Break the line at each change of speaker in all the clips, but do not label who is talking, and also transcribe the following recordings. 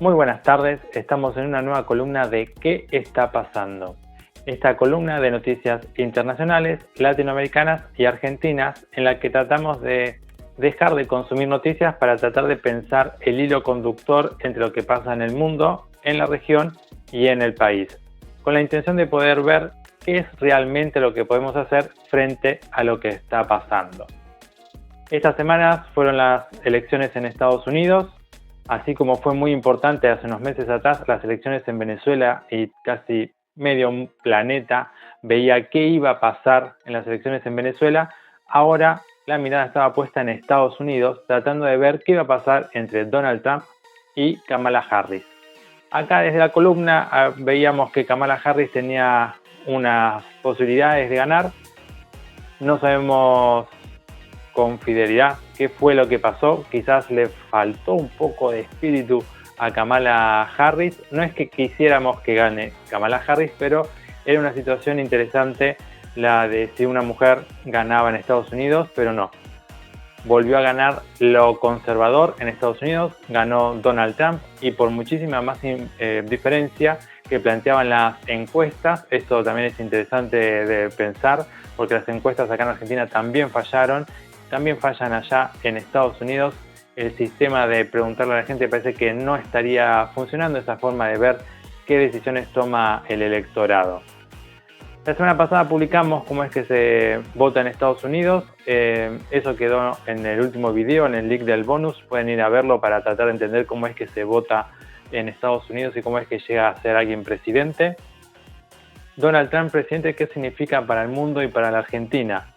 Muy buenas tardes, estamos en una nueva columna de ¿Qué está pasando? Esta columna de noticias internacionales, latinoamericanas y argentinas en la que tratamos de dejar de consumir noticias para tratar de pensar el hilo conductor entre lo que pasa en el mundo, en la región y en el país, con la intención de poder ver qué es realmente lo que podemos hacer frente a lo que está pasando. Estas semanas fueron las elecciones en Estados Unidos, así como fue muy importante hace unos meses atrás las elecciones en Venezuela y casi medio planeta veía qué iba a pasar en las elecciones en Venezuela. Ahora la mirada estaba puesta en Estados Unidos, tratando de ver qué iba a pasar entre Donald Trump y Kamala Harris. Acá desde la columna veíamos que Kamala Harris tenía unas posibilidades de ganar. No sabemos con fidelidad qué fue lo que pasó. Quizás le faltó un poco de espíritu a Kamala Harris. No es que quisiéramos que gane Kamala Harris, pero era una situación interesante la de si una mujer ganaba en Estados Unidos, pero no. Volvió a ganar lo conservador en Estados Unidos, ganó Donald Trump y por muchísima más diferencia que planteaban las encuestas. Esto también es interesante de pensar porque las encuestas acá en Argentina también fallaron. También fallan allá en Estados Unidos. El sistema de preguntarle a la gente parece que no estaría funcionando, esa forma de ver qué decisiones toma el electorado. La semana pasada publicamos cómo es que se vota en Estados Unidos. Eso quedó en el último video, en el link del bonus. Pueden ir a verlo para tratar de entender cómo es que se vota en Estados Unidos y cómo es que llega a ser alguien presidente. Donald Trump presidente, ¿qué significa para el mundo y para la Argentina?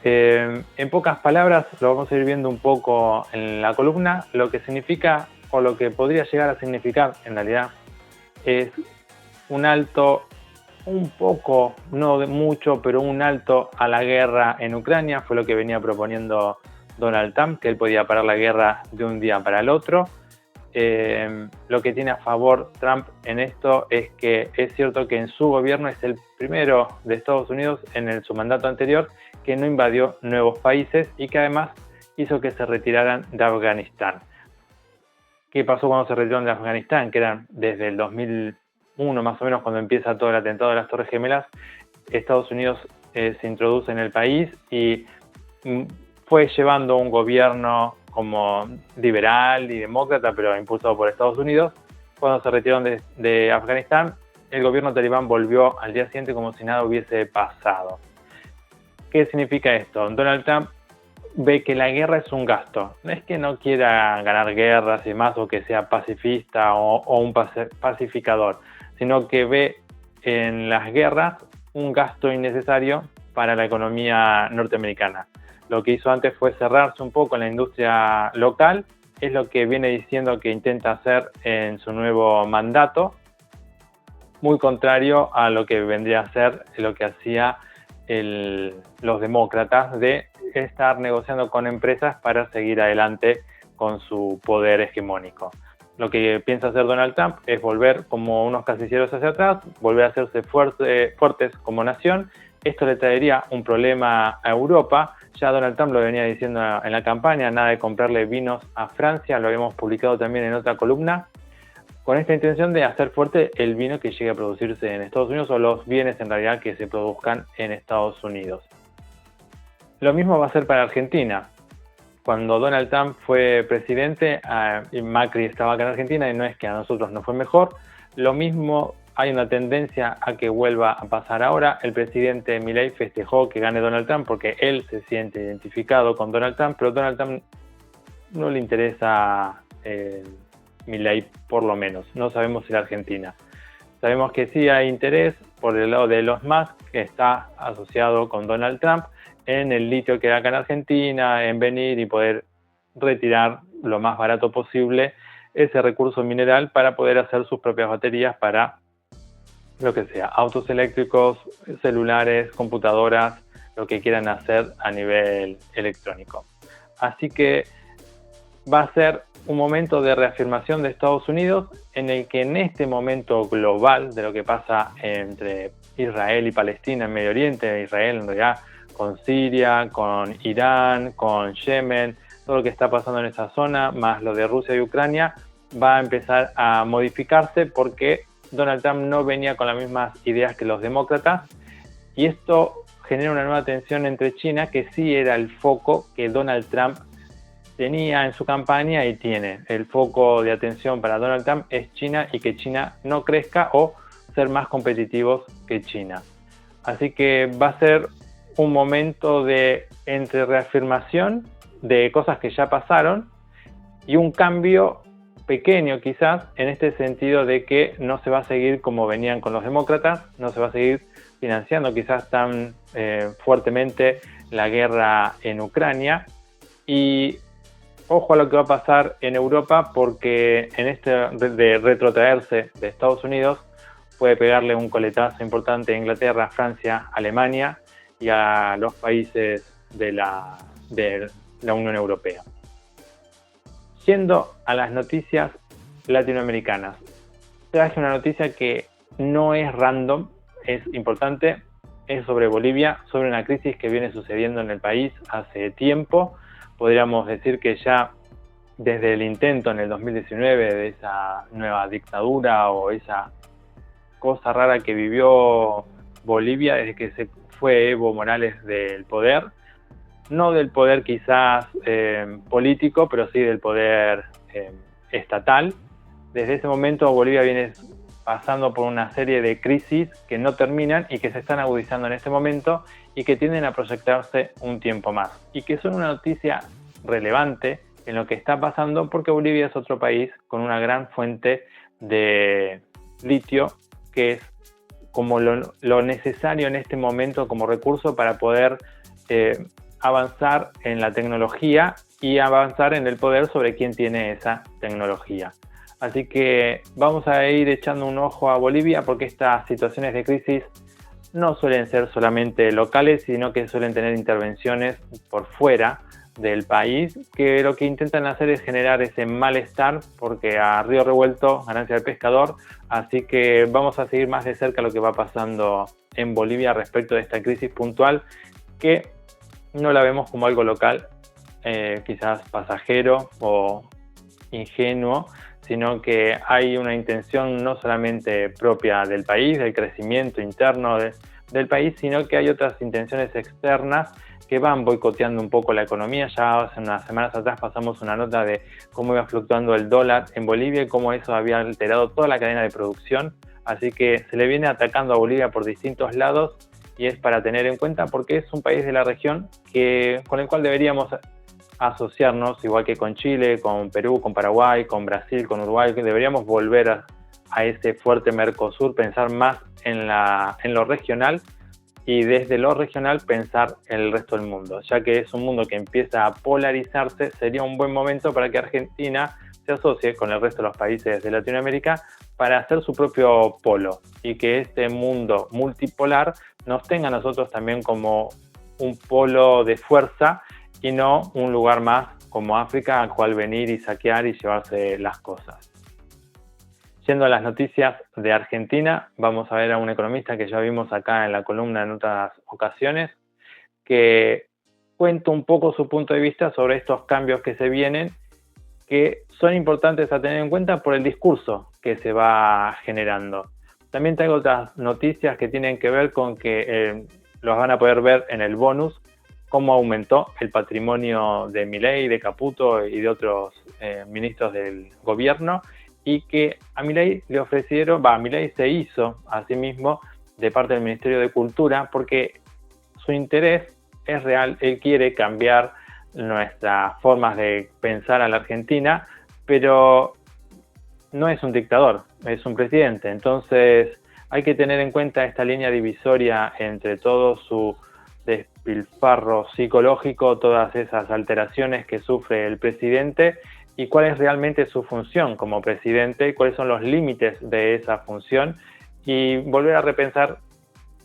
En pocas palabras, lo vamos a ir viendo un poco en la columna, lo que significa o lo que podría llegar a significar en realidad es un alto, un poco, no de mucho, pero un alto a la guerra en Ucrania. Fue lo que venía proponiendo Donald Trump, que él podía parar la guerra de un día para el otro. Lo que tiene a favor Trump en esto es que es cierto que en su gobierno es el primero de Estados Unidos en su mandato anterior que no invadió nuevos países y que además hizo que se retiraran de Afganistán. ¿Qué pasó cuando se retiraron de Afganistán? Que eran desde el 2001 más o menos, cuando empieza todo el atentado de las Torres Gemelas. Estados Unidos se introduce en el país y fue llevando un gobierno como liberal y demócrata, pero impulsado por Estados Unidos. Cuando se retiraron de Afganistán, el gobierno talibán volvió al día siguiente como si nada hubiese pasado. ¿Qué significa esto? Donald Trump ve que la guerra es un gasto. No es que no quiera ganar guerras y más, o que sea pacifista o un pacificador, sino que ve en las guerras un gasto innecesario para la economía norteamericana. Lo que hizo antes fue cerrarse un poco en la industria local, es lo que viene diciendo que intenta hacer en su nuevo mandato, muy contrario a lo que vendría a ser lo que hacía los demócratas de estar negociando con empresas para seguir adelante con su poder hegemónico. Lo que piensa hacer Donald Trump es volver como unos casilleros hacia atrás, volver a hacerse fuertes como nación. Esto le traería un problema a Europa. Ya Donald Trump lo venía diciendo en la campaña, nada de comprarle vinos a Francia, lo habíamos publicado también en otra columna, con esta intención de hacer fuerte el vino que llegue a producirse en Estados Unidos o los bienes en realidad que se produzcan en Estados Unidos. Lo mismo va a ser para Argentina. Cuando Donald Trump fue presidente, y Macri estaba acá en Argentina, y no es que a nosotros no fue mejor, lo mismo hay una tendencia a que vuelva a pasar ahora. El presidente Milei festejó que gane Donald Trump porque él se siente identificado con Donald Trump, pero Donald Trump no le interesa Milei, por lo menos. No sabemos si la Argentina. Sabemos que sí hay interés por el lado de Elon Musk, que está asociado con Donald Trump en el litio que da acá en Argentina, en venir y poder retirar lo más barato posible ese recurso mineral para poder hacer sus propias baterías para lo que sea, autos eléctricos, celulares, computadoras, lo que quieran hacer a nivel electrónico. Así que va a ser un momento de reafirmación de Estados Unidos en el que en este momento global de lo que pasa entre Israel y Palestina en Medio Oriente, Israel en realidad con Siria, con Irán, con Yemen, todo lo que está pasando en esa zona, más lo de Rusia y Ucrania, va a empezar a modificarse porque Donald Trump no venía con las mismas ideas que los demócratas y esto genera una nueva tensión entre China, que sí era el foco que Donald Trump tenía en su campaña y tiene. El foco de atención para Donald Trump es China y que China no crezca o ser más competitivos que China. Así que va a ser un momento de entre reafirmación de cosas que ya pasaron y un cambio pequeño quizás en este sentido de que no se va a seguir como venían con los demócratas, no se va a seguir financiando quizás tan fuertemente la guerra en Ucrania y ojo a lo que va a pasar en Europa porque en este de retrotraerse de Estados Unidos puede pegarle un coletazo importante a Inglaterra, Francia, Alemania y a los países de la Unión Europea. Yendo a las noticias latinoamericanas, traje una noticia que no es random, es importante, es sobre Bolivia, sobre una crisis que viene sucediendo en el país hace tiempo. Podríamos decir que ya desde el intento en el 2019 de esa nueva dictadura o esa cosa rara que vivió Bolivia desde que se fue Evo Morales del poder, no del poder quizás político, pero sí del poder estatal. Desde ese momento Bolivia viene pasando por una serie de crisis que no terminan y que se están agudizando en este momento y que tienden a proyectarse un tiempo más y que son una noticia relevante en lo que está pasando porque Bolivia es otro país con una gran fuente de litio que es como lo necesario en este momento como recurso para poder avanzar en la tecnología y avanzar en el poder sobre quién tiene esa tecnología. Así que vamos a ir echando un ojo a Bolivia porque estas situaciones de crisis no suelen ser solamente locales, sino que suelen tener intervenciones por fuera del país, que lo que intentan hacer es generar ese malestar, porque a río revuelto, ganancia del pescador, así que vamos a seguir más de cerca lo que va pasando en Bolivia respecto de esta crisis puntual, que no la vemos como algo local, quizás pasajero o ingenuo, sino que hay una intención no solamente propia del país, del crecimiento interno del país, sino que hay otras intenciones externas que van boicoteando un poco la economía. Ya hace unas semanas atrás pasamos una nota de cómo iba fluctuando el dólar en Bolivia y cómo eso había alterado toda la cadena de producción. Así que se le viene atacando a Bolivia por distintos lados y es para tener en cuenta porque es un país de la región con el cual deberíamos asociarnos, igual que con Chile, con Perú, con Paraguay, con Brasil, con Uruguay, que deberíamos volver a ese fuerte Mercosur, pensar más en lo regional y desde lo regional pensar en el resto del mundo, ya que es un mundo que empieza a polarizarse. Sería un buen momento para que Argentina se asocie con el resto de los países de Latinoamérica para hacer su propio polo y que este mundo multipolar nos tenga a nosotros también como un polo de fuerza y no un lugar más como África al cual venir y saquear y llevarse las cosas. Yendo a las noticias de Argentina, vamos a ver a un economista que ya vimos acá en la columna en otras ocasiones, que cuenta un poco su punto de vista sobre estos cambios que se vienen, que son importantes a tener en cuenta por el discurso que se va generando. También tengo otras noticias que tienen que ver con que los van a poder ver en el bonus, cómo aumentó el patrimonio de Milei, de Caputo y de otros ministros del gobierno, y que a Milei le ofrecieron, Milei se hizo a sí mismo de parte del Ministerio de Cultura porque su interés es real, él quiere cambiar nuestras formas de pensar a la Argentina, pero no es un dictador, es un presidente, entonces hay que tener en cuenta esta línea divisoria entre todo su despilfarro psicológico, todas esas alteraciones que sufre el presidente y cuál es realmente su función como presidente, cuáles son los límites de esa función y volver a repensar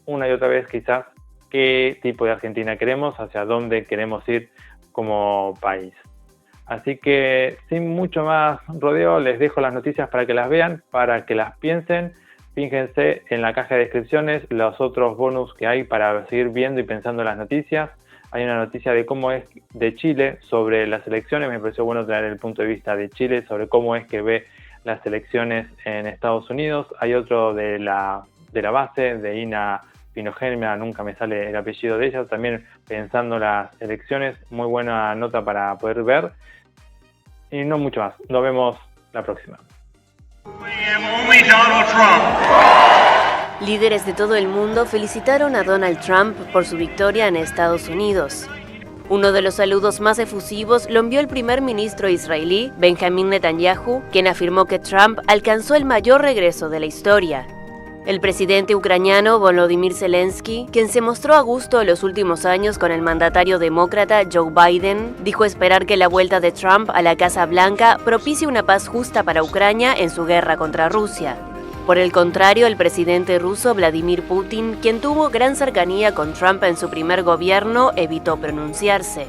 una y otra vez quizás qué tipo de Argentina queremos, hacia dónde queremos ir como país. Así que sin mucho más rodeo les dejo las noticias para que las vean, para que las piensen. Fíjense en la caja de descripciones los otros bonus que hay para seguir viendo y pensando en las noticias. Hay una noticia de cómo es de Chile sobre las elecciones. Me pareció bueno traer el punto de vista de Chile sobre cómo es que ve las elecciones en Estados Unidos. Hay otro de la base, de Ina Pinogénea, nunca me sale el apellido de ella, también pensando las elecciones. Muy buena nota para poder ver. Y no mucho más. Nos vemos la próxima.
Líderes de todo el mundo felicitaron a Donald Trump por su victoria en Estados Unidos. Uno de los saludos más efusivos lo envió el primer ministro israelí, Benjamin Netanyahu, quien afirmó que Trump alcanzó el mayor regreso de la historia. El presidente ucraniano Volodymyr Zelensky, quien se mostró a gusto en los últimos años con el mandatario demócrata Joe Biden, dijo esperar que la vuelta de Trump a la Casa Blanca propicie una paz justa para Ucrania en su guerra contra Rusia. Por el contrario, el presidente ruso Vladimir Putin, quien tuvo gran cercanía con Trump en su primer gobierno, evitó pronunciarse.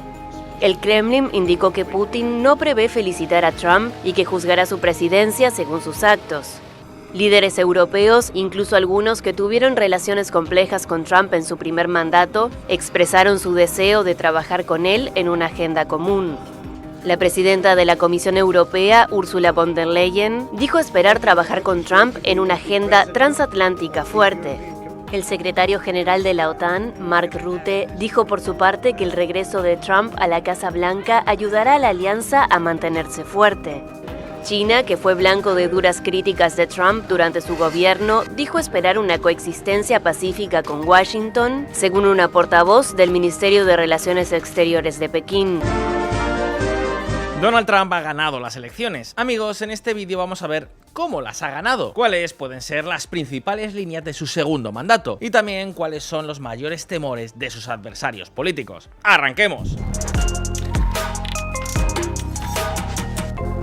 El Kremlin indicó que Putin no prevé felicitar a Trump y que juzgará su presidencia según sus actos. Líderes europeos, incluso algunos que tuvieron relaciones complejas con Trump en su primer mandato, expresaron su deseo de trabajar con él en una agenda común. La presidenta de la Comisión Europea, Ursula von der Leyen, dijo esperar trabajar con Trump en una agenda transatlántica fuerte. El secretario general de la OTAN, Mark Rutte, dijo por su parte que el regreso de Trump a la Casa Blanca ayudará a la alianza a mantenerse fuerte. China, que fue blanco de duras críticas de Trump durante su gobierno, dijo esperar una coexistencia pacífica con Washington, según una portavoz del Ministerio de Relaciones Exteriores de Pekín.
Donald Trump ha ganado las elecciones. Amigos, en este vídeo vamos a ver cómo las ha ganado, cuáles pueden ser las principales líneas de su segundo mandato y también cuáles son los mayores temores de sus adversarios políticos. ¡Arranquemos!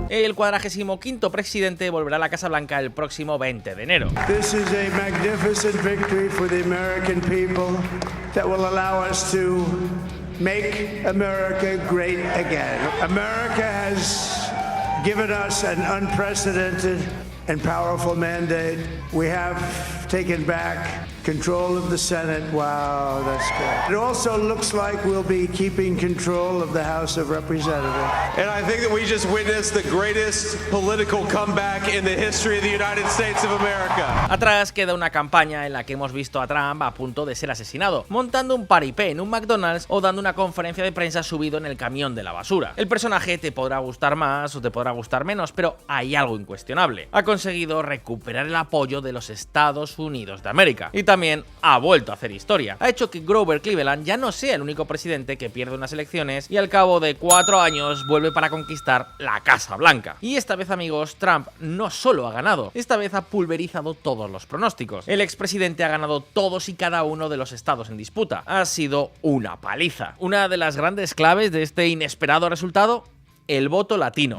El 45º presidente volverá a la Casa Blanca el próximo 20 de enero.
This is a magnificent victory for the American people that will allow us to make America great again. America has given us an unprecedented and powerful mandate. We have taken back control of the Senate. Wow, that's good. It also looks like we'll be keeping control of the House of Representatives.
And I think that we just witnessed the greatest political comeback in the history of the United States of America.
Atrás queda una campaña en la que hemos visto a Trump a punto de ser asesinado, montando un paripé en un McDonald's o dando una conferencia de prensa subido en el camión de la basura. El personaje te podrá gustar más o te podrá gustar menos, pero hay algo incuestionable. Ha conseguido recuperar el apoyo de los Estados Unidos de América. Y también ha vuelto a hacer historia. Ha hecho que Grover Cleveland ya no sea el único presidente que pierde unas elecciones y al cabo de 4 años vuelve para conquistar la Casa Blanca. Y esta vez, amigos, Trump no solo ha ganado, esta vez ha pulverizado todos los pronósticos. El expresidente ha ganado todos y cada uno de los estados en disputa. Ha sido una paliza. Una de las grandes claves de este inesperado resultado, el voto latino.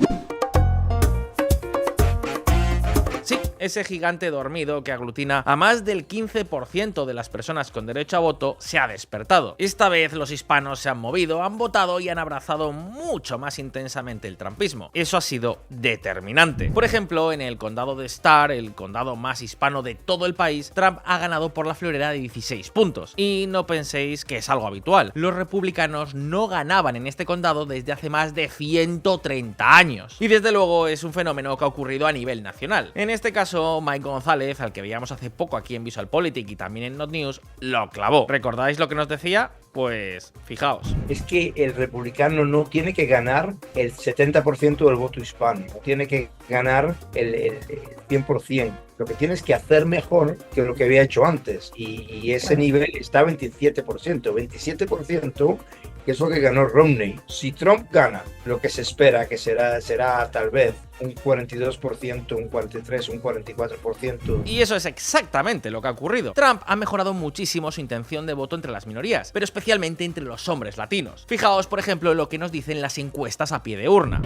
Sí, ese gigante dormido que aglutina a más del 15% de las personas con derecho a voto se ha despertado. Esta vez los hispanos se han movido, han votado y han abrazado mucho más intensamente el trumpismo. Eso ha sido determinante. Por ejemplo, en el condado de Starr, el condado más hispano de todo el país, Trump ha ganado por la florera de 16 puntos. Y no penséis que es algo habitual. Los republicanos no ganaban en este condado desde hace más de 130 años. Y desde luego es un fenómeno que ha ocurrido a nivel nacional. En este caso, Mike González, al que veíamos hace poco aquí en VisualPolitik y también en Not News, lo clavó. ¿Recordáis lo que nos decía? Pues fijaos.
Es que el republicano no tiene que ganar el 70% del voto hispano, no tiene que ganar el 100%. Lo que tienes que hacer mejor que lo que había hecho antes. Y ese nivel está 27%. 27% que es lo que ganó Romney. Si Trump gana lo que se espera, que será tal vez un 42%, un 43%, un 44%.
Y eso es exactamente lo que ha ocurrido. Trump ha mejorado muchísimo su intención de voto entre las minorías, pero especialmente entre los hombres latinos. Fijaos, por ejemplo, en lo que nos dicen las encuestas a pie de urna.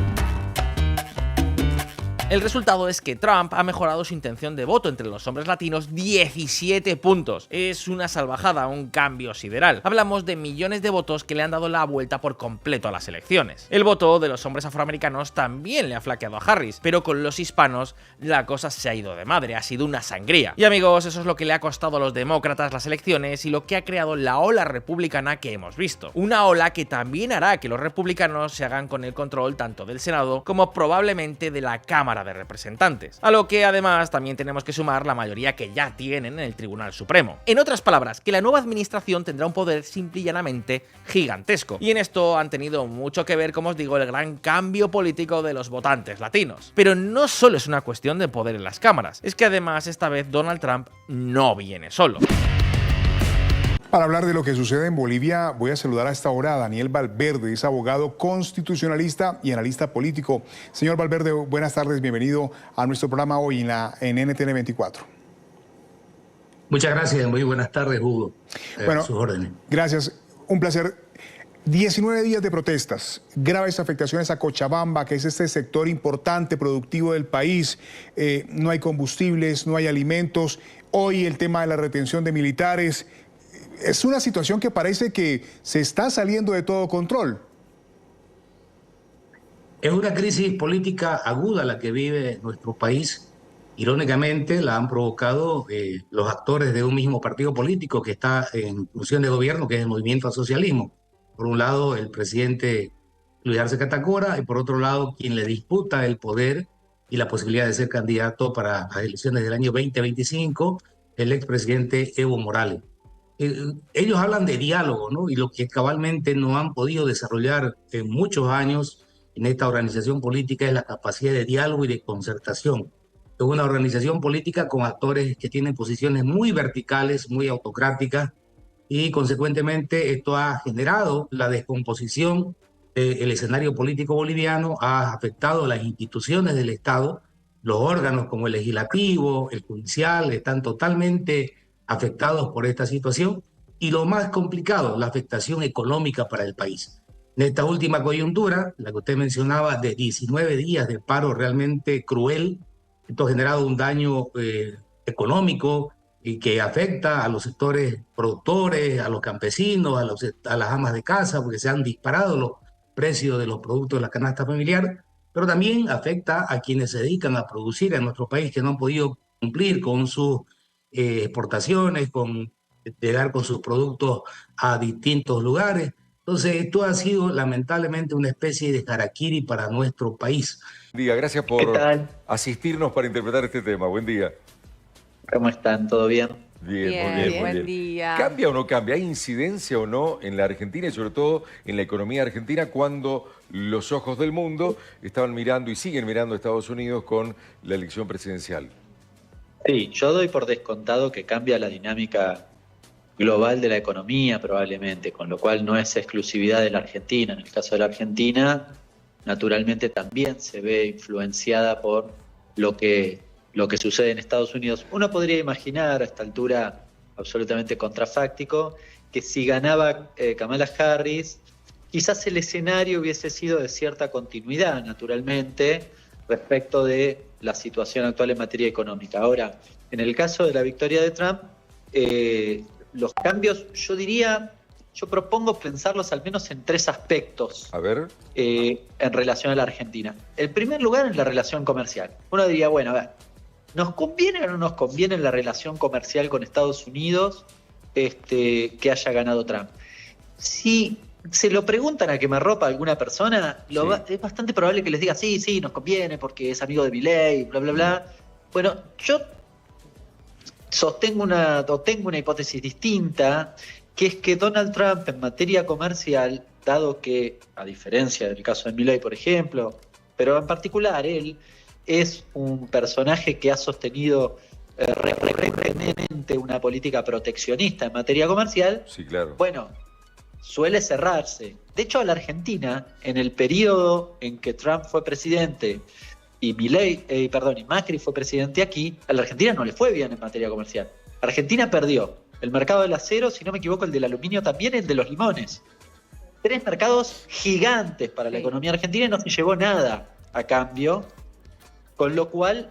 El resultado es que Trump ha mejorado su intención de voto entre los hombres latinos 17 puntos. Es una salvajada, un cambio sideral. Hablamos de millones de votos que le han dado la vuelta por completo a las elecciones. El voto de los hombres afroamericanos también le ha flaqueado a Harris, pero con los hispanos la cosa se ha ido de madre, ha sido una sangría. Y amigos, eso es lo que le ha costado a los demócratas las elecciones y lo que ha creado la ola republicana que hemos visto. Una ola que también hará que los republicanos se hagan con el control tanto del Senado como probablemente de la Cámara de Representantes, a lo que además también tenemos que sumar la mayoría que ya tienen en el Tribunal Supremo. En otras palabras, que la nueva administración tendrá un poder simple y llanamente gigantesco, y en esto han tenido mucho que ver, como os digo, el gran cambio político de los votantes latinos. Pero no solo es una cuestión de poder en las cámaras, es que además esta vez Donald Trump no viene solo.
Para hablar de lo que sucede en Bolivia, voy a saludar a esta hora a Daniel Valverde, es abogado constitucionalista y analista político. Señor Valverde, buenas tardes, bienvenido a nuestro programa hoy en NTN 24.
Muchas gracias, muy buenas tardes, Hugo.
Bueno,
sus órdenes.
Gracias, un placer. 19 días de protestas, graves afectaciones a Cochabamba, que es este sector importante, productivo del país. No hay combustibles, no hay alimentos. Hoy el tema de la retención de militares. Es una situación que parece que se está saliendo de todo control.
Es una crisis política aguda la que vive nuestro país. Irónicamente, la han provocado los actores de un mismo partido político que está en función de gobierno, que es el Movimiento al Socialismo. Por un lado, el presidente Luis Arce Catacora, y por otro lado, quien le disputa el poder y la posibilidad de ser candidato para las elecciones del año 2025, el expresidente Evo Morales. Ellos hablan de diálogo, ¿no? Y lo que cabalmente no han podido desarrollar en muchos años en esta organización política es la capacidad de diálogo y de concertación. Es una organización política con actores que tienen posiciones muy verticales, muy autocráticas, y consecuentemente esto ha generado la descomposición del escenario político boliviano, ha afectado las instituciones del Estado, los órganos como el legislativo, el judicial, están totalmente afectados por esta situación, y lo más complicado, la afectación económica para el país. En esta última coyuntura, la que usted mencionaba, de 19 días de paro realmente cruel, esto ha generado un daño económico y que afecta a los sectores productores, a los campesinos, a las amas de casa, porque se han disparado los precios de los productos de la canasta familiar, pero también afecta a quienes se dedican a producir en nuestro país, que no han podido cumplir con sus exportaciones, con llegar con sus productos a distintos lugares. Entonces, esto ha sido lamentablemente una especie de harakiri para nuestro país.
Buen día, gracias por asistirnos para interpretar este tema. Buen día.
¿Cómo están? ¿Todo bien?
Bien, muy bien.
Buen día.
¿Cambia o no cambia? ¿Hay incidencia o no en la Argentina y sobre todo en la economía argentina cuando los ojos del mundo estaban mirando y siguen mirando a Estados Unidos con la elección presidencial?
Sí, yo doy por descontado que cambia la dinámica global de la economía probablemente, con lo cual no es exclusividad de la Argentina. En el caso de la Argentina, naturalmente también se ve influenciada por lo que sucede en Estados Unidos. Uno podría imaginar a esta altura absolutamente contrafáctico que si ganaba Kamala Harris, quizás el escenario hubiese sido de cierta continuidad, naturalmente, respecto de la situación actual en materia económica. Ahora, en el caso de la victoria de Trump, los cambios, yo propongo pensarlos al menos en 3 aspectos.
A ver.
En relación a la Argentina. El primer lugar es la relación comercial. Uno diría, bueno, a ver, ¿nos conviene o no nos conviene la relación comercial con Estados Unidos que haya ganado Trump? Si se lo preguntan a quemarropa a alguna persona, es bastante probable que les diga, sí, nos conviene porque es amigo de Milei, bla, bla, bla. Bueno, yo tengo una hipótesis distinta, que es que Donald Trump en materia comercial, dado que, a diferencia del caso de Milei, por ejemplo, pero en particular él es un personaje que ha sostenido recurrentemente una política proteccionista en materia comercial.
Sí, claro.
Bueno, suele cerrarse. De hecho, a la Argentina, en el periodo en que Trump fue presidente y Macri fue presidente aquí, a la Argentina no le fue bien en materia comercial. Argentina perdió el mercado del acero, si no me equivoco, el del aluminio también, el de los limones. 3 mercados gigantes para la economía argentina y no se llevó nada a cambio. con lo cual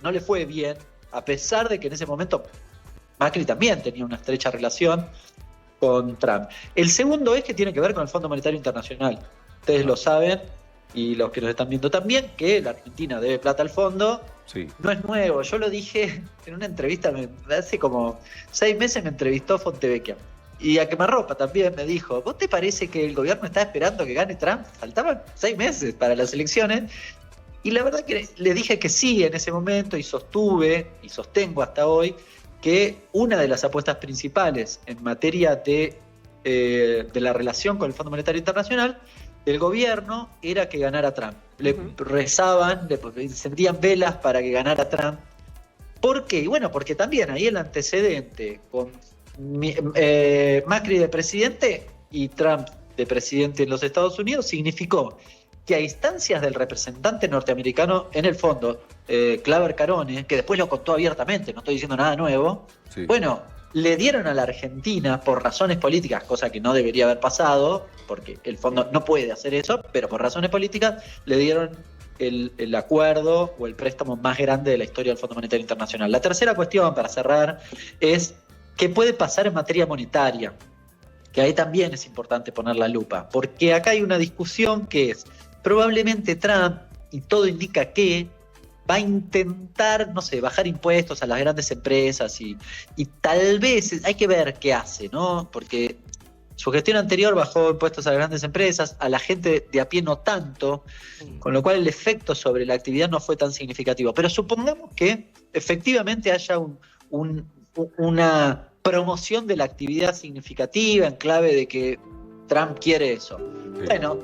no le fue bien, a pesar de que en ese momento Macri también tenía una estrecha relación con Trump. El segundo es que tiene que ver con el Fondo Monetario Internacional. Ustedes lo saben, y los que nos están viendo también, que la Argentina debe plata al fondo.
Sí.
No es nuevo, yo lo dije en una entrevista, hace como 6 meses me entrevistó Fontevecchia. Y a Quemarropa también me dijo, ¿vos te parece que el gobierno está esperando que gane Trump? Faltaban 6 meses para las elecciones. Y la verdad que le dije que sí en ese momento, y sostuve y sostengo hasta hoy que una de las apuestas principales en materia de la relación con el Fondo Monetario Internacional del gobierno era que ganara Trump. Le rezaban, le encendían velas para que ganara Trump. ¿Por qué? Y bueno, porque también ahí el antecedente con Macri de presidente y Trump de presidente en los Estados Unidos significó que a instancias del representante norteamericano en el fondo, Claver Carone, que después lo contó abiertamente, no estoy diciendo nada nuevo, sí. Bueno, le dieron a la Argentina por razones políticas, cosa que no debería haber pasado, porque el fondo no puede hacer eso, pero por razones políticas le dieron el acuerdo o el préstamo más grande de la historia del Fondo Monetario Internacional. La tercera cuestión, para cerrar, es qué puede pasar en materia monetaria, que ahí también es importante poner la lupa, porque acá hay una discusión que es, probablemente Trump, y todo indica que va a intentar, no sé, bajar impuestos a las grandes empresas y tal vez hay que ver qué hace, ¿no? Porque su gestión anterior bajó impuestos a las grandes empresas, a la gente de a pie no tanto, con lo cual el efecto sobre la actividad no fue tan significativo. Pero supongamos que efectivamente haya una promoción de la actividad significativa en clave de que Trump quiere eso. Sí. Bueno,